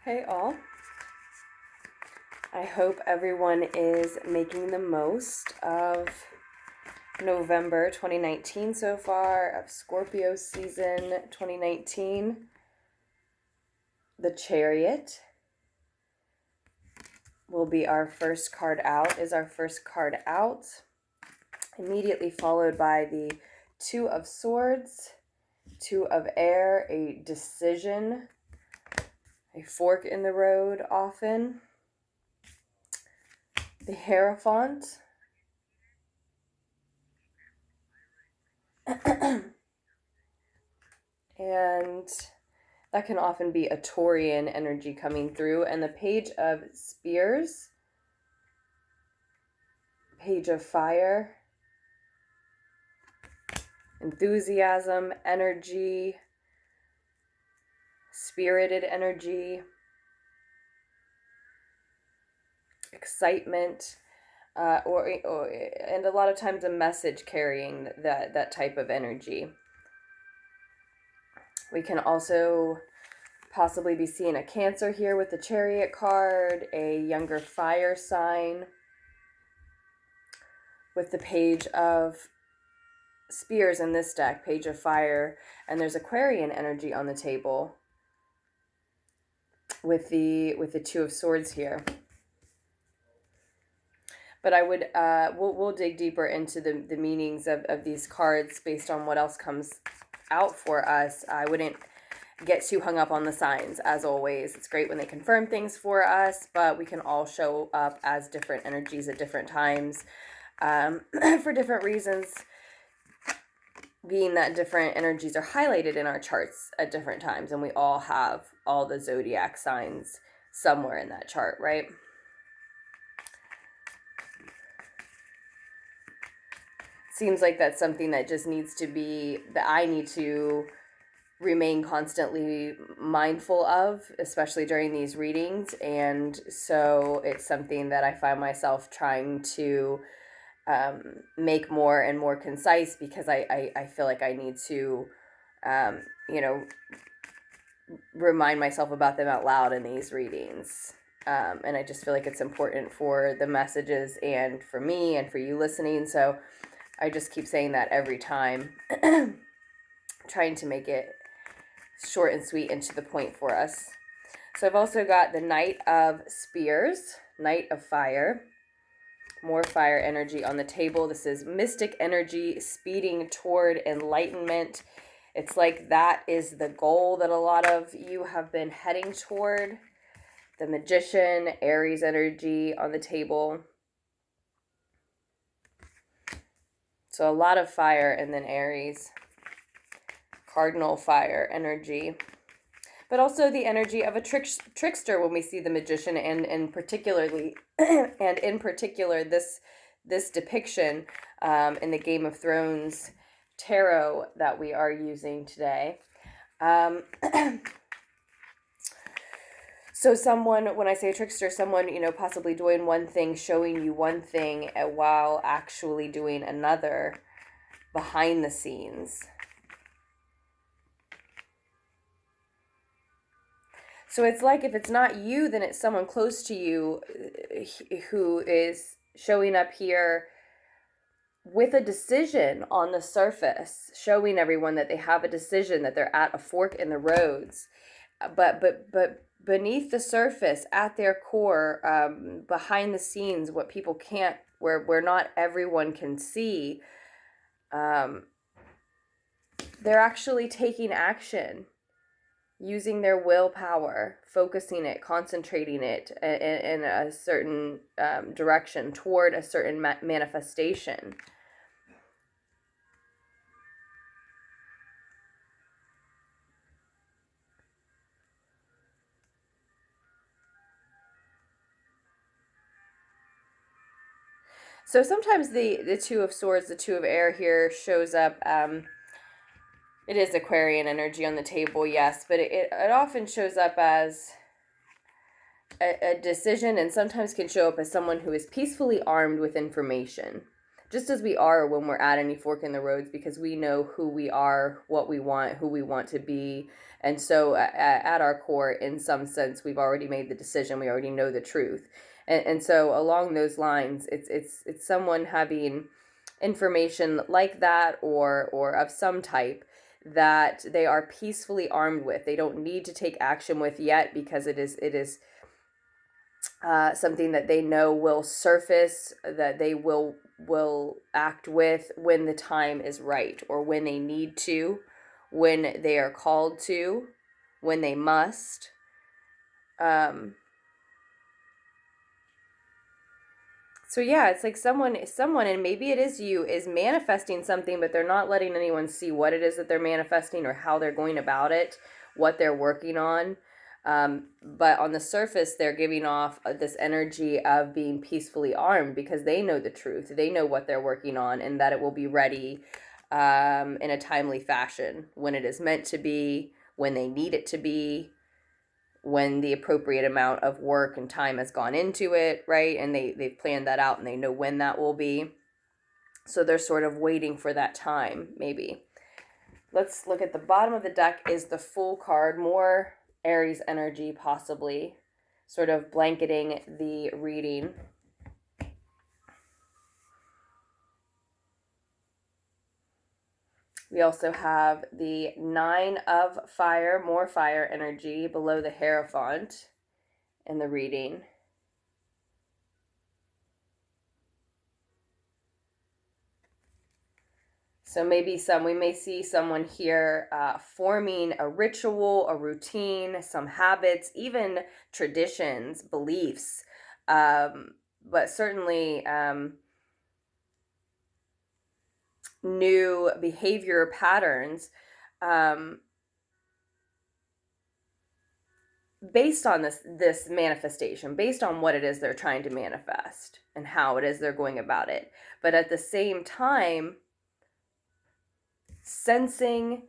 Hey all. I hope everyone is making the most of November 2019 so far, of Scorpio season 2019. The Chariot will be our first card out, immediately followed by the Two of Swords, Two of Air, a decision, a fork in the road often, the Hierophant, and that can often be a Taurian energy coming through, and the Page of Spears, Page of Fire, enthusiasm, energy, spirited energy, excitement, and a lot of times a message carrying that type of energy. We can also possibly be seeing a Cancer here with the Chariot card, a younger fire sign with the Page of Spears in this deck, Page of Fire, and there's Aquarian energy on the table with the Two of Swords here. But I would we'll dig deeper into the meanings of these cards based on what else comes out for us. I wouldn't get too hung up on the signs, as always. It's great when they confirm things for us, but we can all show up as different energies at different times for different reasons, being that different energies are highlighted in our charts at different times, and we all have all the zodiac signs somewhere in that chart, right? Seems like that's something that just needs to be, that I need to remain constantly mindful of, especially during these readings. And so it's something that I find myself trying to make more and more concise, because I feel like I need to, remind myself about them out loud in these readings. And I just feel like it's important for the messages and for me and for you listening. So I just keep saying that every time, trying to make it short and sweet and to the point for us. So I've also got the Knight of Spears, Knight of Fire, more fire energy on the table. This is mystic energy speeding toward enlightenment. It's like that is the goal that a lot of you have been heading toward. The Magician, Aries energy on the table. So a lot of fire, and then Aries, cardinal fire energy. But also the energy of a trickster when we see the Magician, and in particular this depiction in the Game of Thrones tarot that we are using today. So someone, when I say a trickster, someone, possibly doing one thing, showing you one thing while actually doing another behind the scenes. So it's like, if it's not you, then it's someone close to you who is showing up here with a decision on the surface, showing everyone that they have a decision, that they're at a fork in the roads. But beneath the surface, at their core, behind the scenes, what people can't, where not everyone can see, they're actually taking action, using their willpower, focusing it, concentrating it in a certain direction toward a certain manifestation. So sometimes the Two of Swords, the Two of Air here shows up. It is Aquarian energy on the table, yes, but it often shows up as a decision, and sometimes can show up as someone who is peacefully armed with information. just as we are when we're at any fork in the roads, because we know who we are, what we want, who we want to be. And so at our core, in some sense, we've already made the decision. We already know the truth. And so along those lines, it's someone having information like that, or of some type, that they are peacefully armed with. They don't need to take action with yet, because it is something that they know will surface, that they will act with when the time is right, or when they need to, when they are called to, when they must. So yeah, it's like someone, and maybe it is you, is manifesting something, but they're not letting anyone see what it is that they're manifesting, or how they're going about it, what they're working on. But on the surface, they're giving off this energy of being peacefully armed, because they know the truth. They know what they're working on, and that it will be ready in a timely fashion, when it is meant to be, when they need it to be, when the appropriate amount of work and time has gone into it, right? And they've planned that out, and they know when that will be. So they're sort of waiting for that time, maybe. Let's look at the bottom of the deck. Is the Fool card. More Aries energy, possibly, sort of blanketing the reading. We also have the Nine of Fire, more fire energy below the Hierophant in the reading. So maybe we may see someone here forming a ritual, a routine, some habits, even traditions, beliefs, but certainly new behavior patterns based on this manifestation, based on what it is they're trying to manifest and how it is they're going about it. But at the same time, sensing,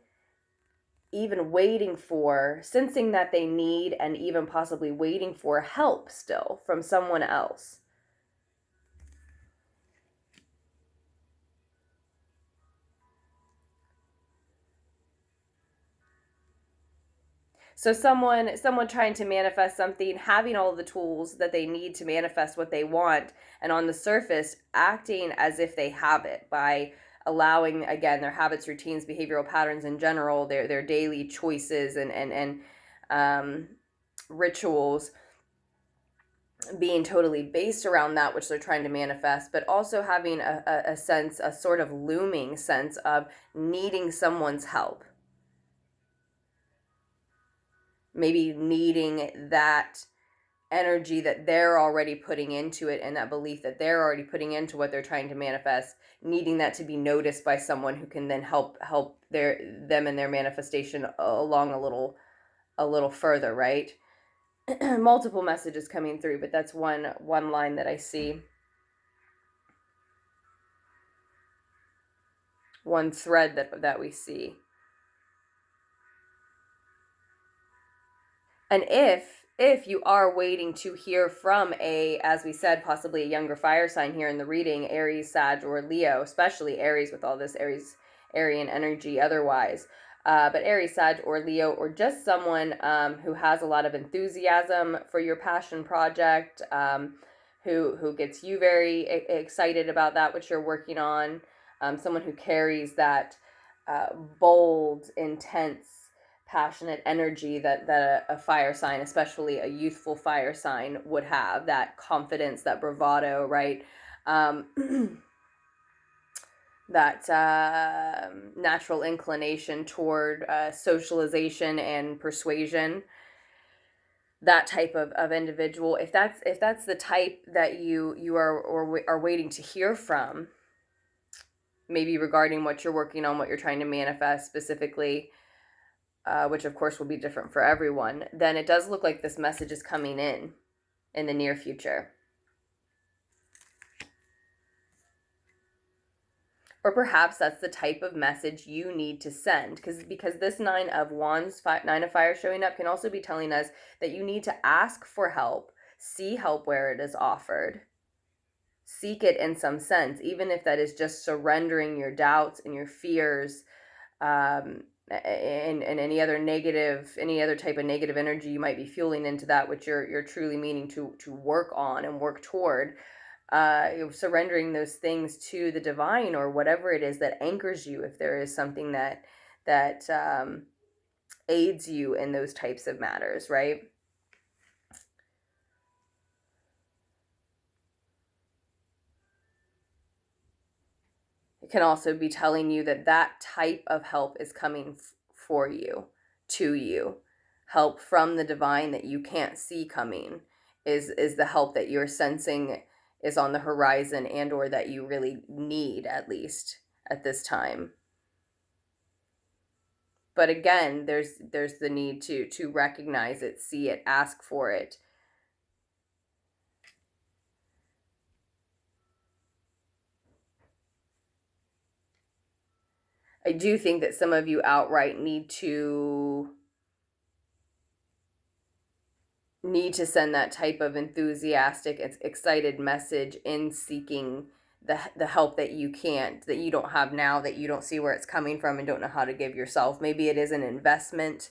even waiting for, sensing that they need, and even possibly waiting for help still from someone else. So someone trying to manifest something, having all the tools that they need to manifest what they want, and on the surface acting as if they have it, by allowing, again, their habits, routines, behavioral patterns in general, their daily choices and rituals being totally based around that which they're trying to manifest, but also having a sense, a sort of looming sense of needing someone's help. Maybe needing that energy that they're already putting into it, and that belief that they're already putting into what they're trying to manifest, needing that to be noticed by someone who can then help them in their manifestation along a little further, right? Multiple messages coming through, but that's one line that I see. One thread that we see. And if you are waiting to hear from as we said, possibly a younger fire sign here in the reading, Aries, Sag, or Leo, especially Aries with all this Arian energy otherwise, but Aries, Sag, or Leo, or just someone who has a lot of enthusiasm for your passion project, who gets you very excited about that which you're working on, someone who carries that bold, intense, passionate energy that a fire sign, especially a youthful fire sign, would have, that confidence, that bravado, right? That natural inclination toward socialization and persuasion, that type of individual. If that's the type that you are waiting to hear from, maybe regarding what you're working on, what you're trying to manifest specifically, which of course will be different for everyone, then it does look like this message is coming in the near future. Or perhaps that's the type of message you need to send, because this Nine of Wands, Nine of Fire showing up, can also be telling us that you need to ask for help, see help where it is offered, seek it in some sense, even if that is just surrendering your doubts and your fears, and any other type of negative energy you might be fueling into that which you're truly meaning to work on and work toward. Surrendering those things to the divine, or whatever it is that anchors you, if there is something that aids you in those types of matters, right? It can also be telling you that that type of help is coming for you, to you. Help from the divine that you can't see coming is the help that you're sensing is on the horizon, and or that you really need, at least at this time. But again, there's the need to recognize it, see it, ask for it. I do think that some of you outright need to send that type of enthusiastic, excited message in seeking the help that you don't have now, that you don't see where it's coming from and don't know how to give yourself. Maybe it is an investment,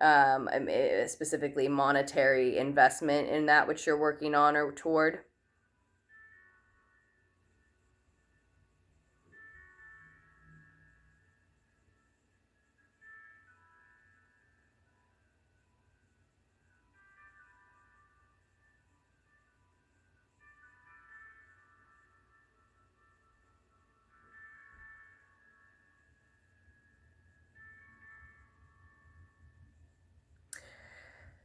specifically monetary investment in that which you're working on or toward.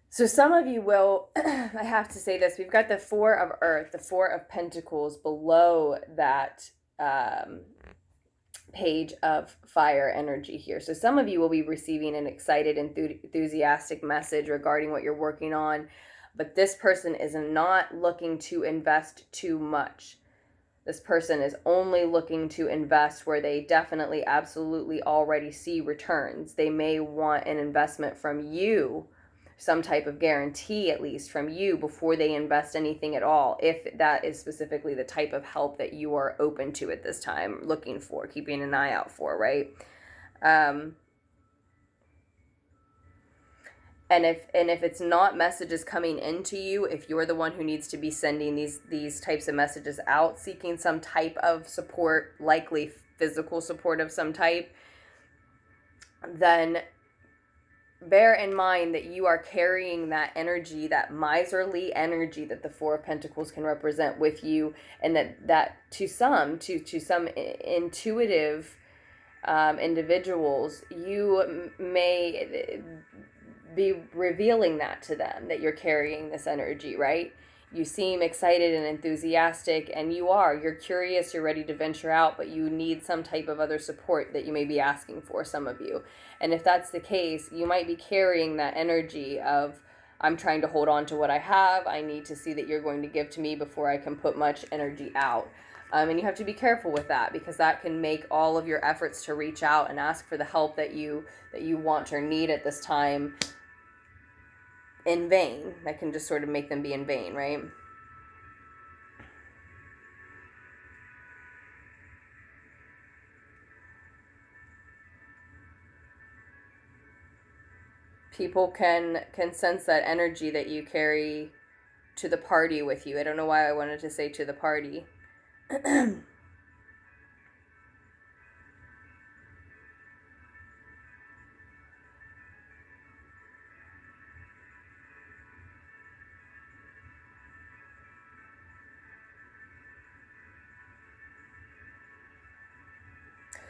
So some of you will, I have to say this, we've got the Four of Earth, the Four of Pentacles below that page of fire energy here. So some of you will be receiving an excited, enthusiastic message regarding what you're working on, but this person is not looking to invest too much. This person is only looking to invest where they definitely, absolutely already see returns. They may want an investment from you, some type of guarantee at least from you before they invest anything at all, if that is specifically the type of help that you are open to at this time, looking for, keeping an eye out for, right? And if it's not messages coming into you, if you're the one who needs to be sending these types of messages out, seeking some type of support, likely physical support of some type, then bear in mind that you are carrying that energy, that miserly energy that the Four of Pentacles can represent with you, and that to some intuitive individuals, you may be revealing that to them, that you're carrying this energy, right? You seem excited and enthusiastic, and you're curious, you're ready to venture out, but you need some type of other support that you may be asking for, some of you. And if that's the case, you might be carrying that energy of, I'm trying to hold on to what I have. I need to see that you're going to give to me before I can put much energy out. And you have to be careful with that, because that can make all of your efforts to reach out and ask for the help that you want or need at this time in vain. That can just sort of make them be in vain, right? People can sense that energy that you carry to the party with you. I don't know why I wanted to say to the party.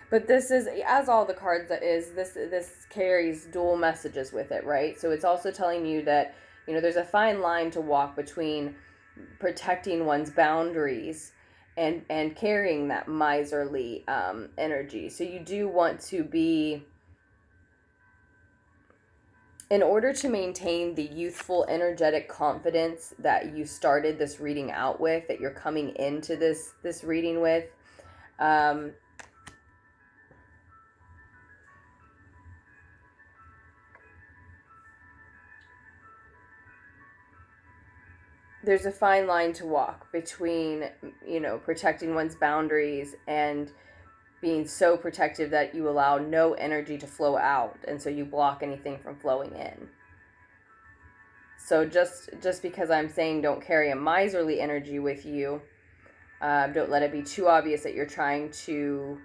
But this is, as all the cards this carries dual messages with it, right? So it's also telling you that, there's a fine line to walk between protecting one's boundaries and carrying that miserly energy. So you do want to be, in order to maintain the youthful, energetic confidence that you started this reading out with, that you're coming into this reading with, there's a fine line to walk between, protecting one's boundaries and being so protective that you allow no energy to flow out, and so you block anything from flowing in. So just because I'm saying don't carry a miserly energy with you, don't let it be too obvious that you're trying to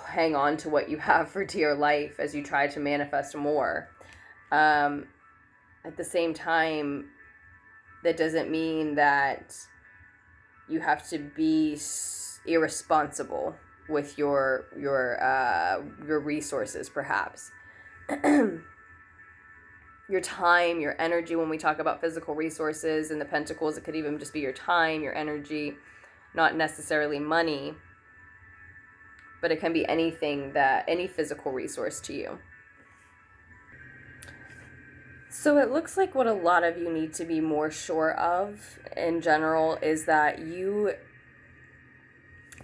hang on to what you have for dear life as you try to manifest more. At the same time, that doesn't mean that you have to be irresponsible with your resources, perhaps. Your time, your energy. When we talk about physical resources in the Pentacles, it could even just be your time, your energy, not necessarily money, but it can be anything, any physical resource to you. So it looks like what a lot of you need to be more sure of in general is that you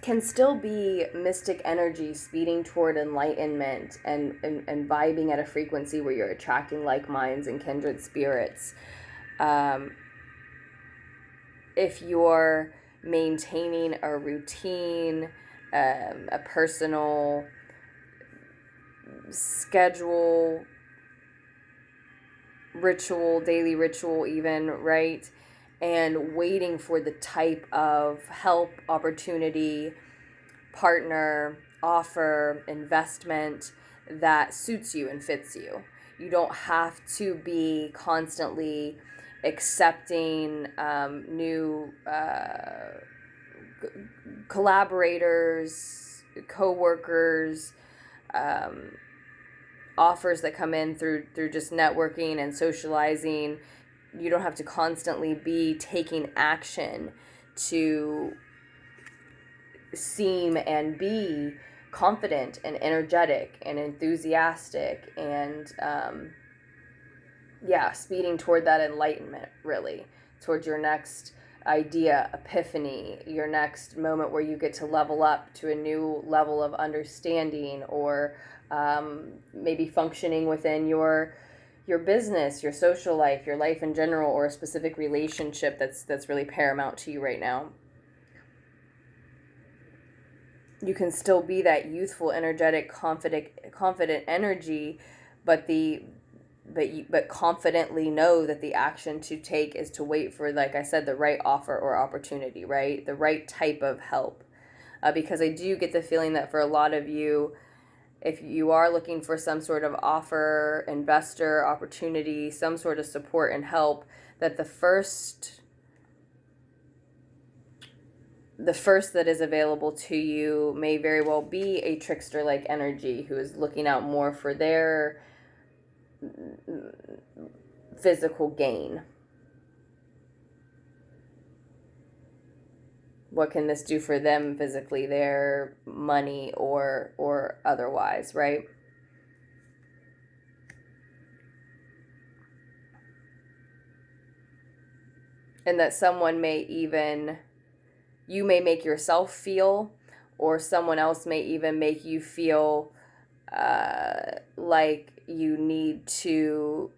can still be mystic energy speeding toward enlightenment and vibing at a frequency where you're attracting like minds and kindred spirits. If you're maintaining a routine, a personal schedule, ritual, daily ritual even, right? And waiting for the type of help, opportunity, partner, offer, investment that suits you and fits you. You don't have to be constantly accepting new collaborators, co-workers, offers that come in through just networking and socializing. You don't have to constantly be taking action to seem and be confident and energetic and enthusiastic and speeding toward that enlightenment, really, towards your next idea, epiphany, your next moment where you get to level up to a new level of understanding, or maybe functioning within your business, your social life, your life in general, or a specific relationship that's really paramount to you right now. You can still be that youthful, energetic, confident energy, but confidently know that the action to take is to wait for, like I said, the right offer or opportunity, right? The right type of help. Because I do get the feeling that for a lot of you, if you are looking for some sort of offer, investor, opportunity, some sort of support and help, that the first that is available to you may very well be a trickster-like energy who is looking out more for their physical gain. What can this do for them physically, their money or otherwise, right? And that someone may even, you may make yourself feel, or someone else may even make you feel like you need to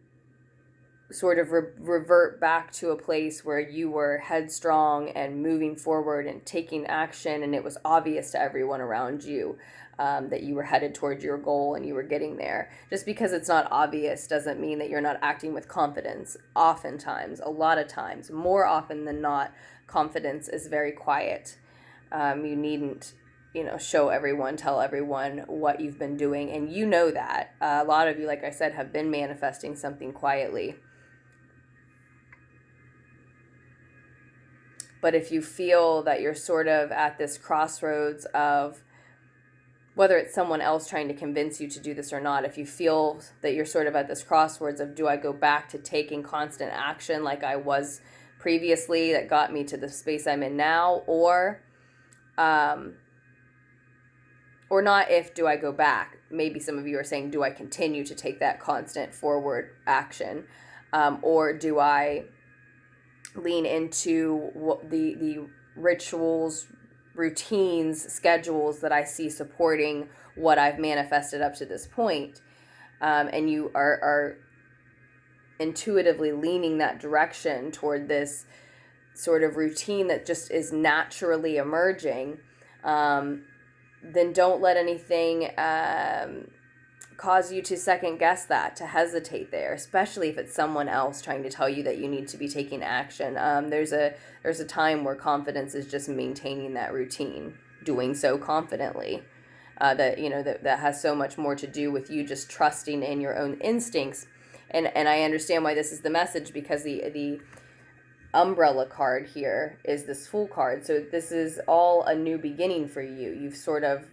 sort of revert back to a place where you were headstrong and moving forward and taking action, and it was obvious to everyone around you that you were headed towards your goal and you were getting there. Just because it's not obvious doesn't mean that you're not acting with confidence. Oftentimes, a lot of times, more often than not, confidence is very quiet. You needn't show everyone, tell everyone what you've been doing, and you know that. A lot of you, like I said, have been manifesting something quietly. But if you feel that you're sort of at this crossroads of whether it's someone else trying to convince you to do this or not, if you feel that you're sort of at this crossroads of, do I go back to taking constant action like I was previously that got me to the space I'm in now, or not if, do I go back? Maybe some of you are saying, do I continue to take that constant forward action? Or do I lean into the rituals, routines, schedules that I see supporting what I've manifested up to this point? And you are intuitively leaning that direction toward this sort of routine that just is naturally emerging, then don't let anything cause you to second guess that, to hesitate there, especially if it's someone else trying to tell you that you need to be taking action. There's a time where confidence is just maintaining that routine, doing so confidently. That has so much more to do with you just trusting in your own instincts. And I understand why this is the message, because the umbrella card here is this Fool card. So this is all a new beginning for you. You've sort of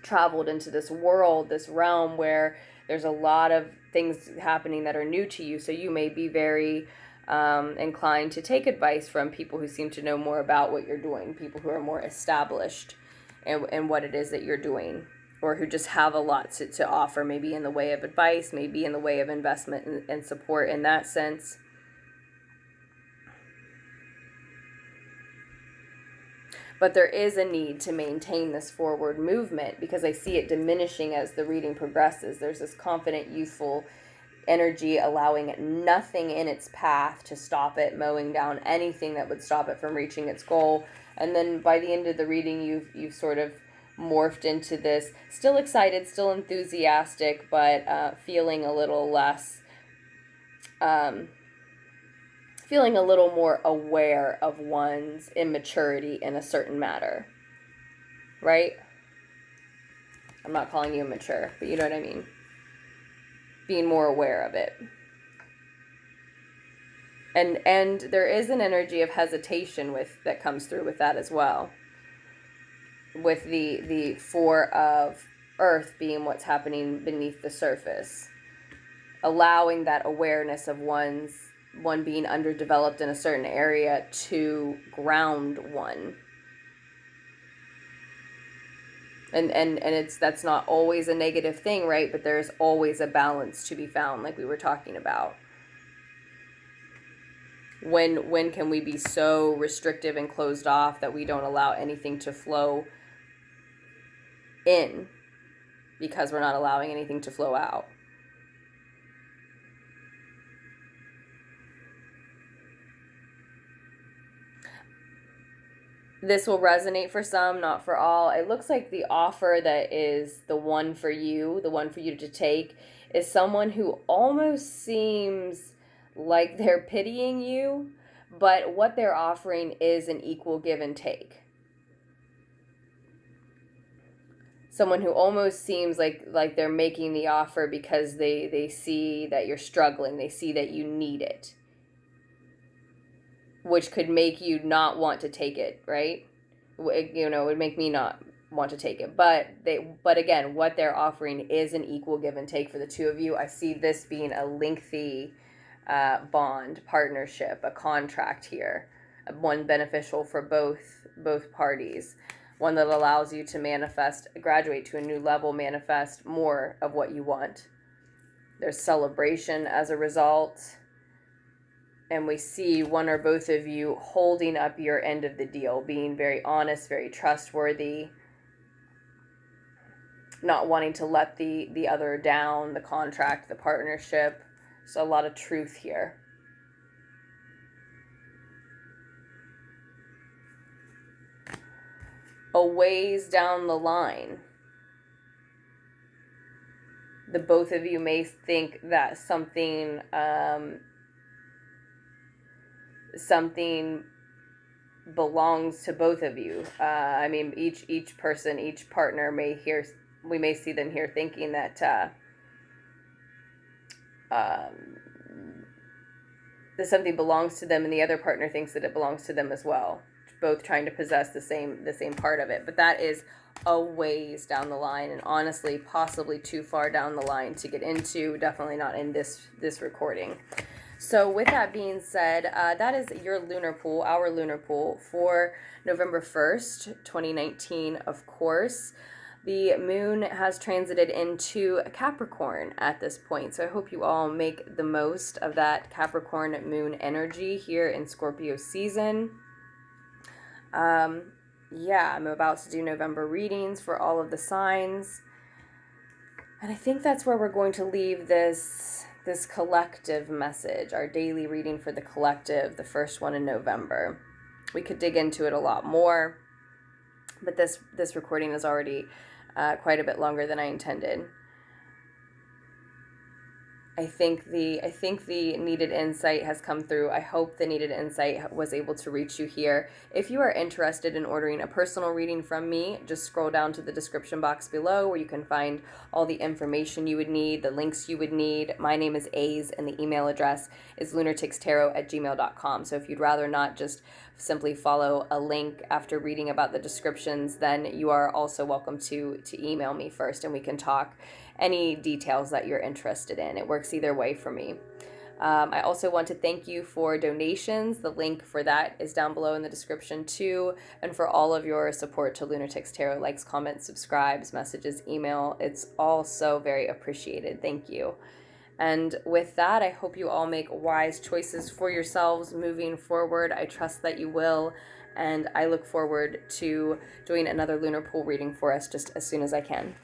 traveled into this world, this realm where there's a lot of things happening that are new to you. So you may be very inclined to take advice from people who seem to know more about what you're doing, people who are more established in what it is that you're doing, or who just have a lot to offer, maybe in the way of advice, maybe in the way of investment and support in that sense. But there is a need to maintain this forward movement, because I see it diminishing as the reading progresses. There's this confident, youthful energy, allowing nothing in its path to stop it, mowing down anything that would stop it from reaching its goal. And then by the end of the reading, you've sort of morphed into this, still excited, still enthusiastic, but feeling a little less, feeling a little more aware of one's immaturity in a certain matter, right? I'm not calling you immature, but you know what I mean. Being more aware of it. And there is an energy of hesitation that comes through with that as well. With the Four of Earth being what's happening beneath the surface. Allowing that awareness of one being underdeveloped in a certain area to ground one. And that's not always a negative thing, right? But there's always a balance to be found, like we were talking about. When can we be so restrictive and closed off that we don't allow anything to flow in, because we're not allowing anything to flow out? This will resonate for some, not for all. It looks like the offer that is the one for you to take, is someone who almost seems like they're pitying you, but what they're offering is an equal give and take. Someone who almost seems like they're making the offer because they see that you're struggling, they see that you need it, which could make you not want to take it, right? It would make me not want to take it. But again, what they're offering is an equal give and take for the two of you. I see this being a lengthy bond, partnership, a contract here, one beneficial for both parties, one that allows you to manifest, graduate to a new level, manifest more of what you want. There's celebration as a result. And we see one or both of you holding up your end of the deal, being very honest, very trustworthy, not wanting to let the other down, the contract, the partnership. So a lot of truth here. A ways down the line, the both of you may think that something belongs to both of you. Each person, each partner we may see them here thinking that that something belongs to them, and the other partner thinks that it belongs to them as well. Both trying to possess the same part of it. But that is a ways down the line, and honestly, possibly too far down the line to get into. Definitely not in this recording. So with that being said, that is your lunar pool, our lunar pool for November 1st, 2019, of course. The moon has transited into Capricorn at this point, so I hope you all make the most of that Capricorn moon energy here in Scorpio season. I'm about to do November readings for all of the signs, and I think that's where we're going to leave this this collective message, our daily reading for the collective, the first one in November. We could dig into it a lot more, but this recording is already quite a bit longer than I intended. I think the needed insight has come through. I hope the needed insight was able to reach you here. If you are interested in ordering a personal reading from me, just scroll down to the description box below where you can find all the information you would need, the links you would need. My name is Aze, and the email address is LunarticksTarot@gmail.com. So if you'd rather not just simply follow a link after reading about the descriptions, then you are also welcome to email me first, and we can talk any details that you're interested in. It works either way for me. I also want to thank you for donations. The link for that is down below in the description too. And for all of your support to Lunartics Tarot, likes, comments, subscribes, messages, email. It's all so very appreciated. Thank you. And with that, I hope you all make wise choices for yourselves moving forward. I trust that you will. And I look forward to doing another Lunar Pool reading for us just as soon as I can.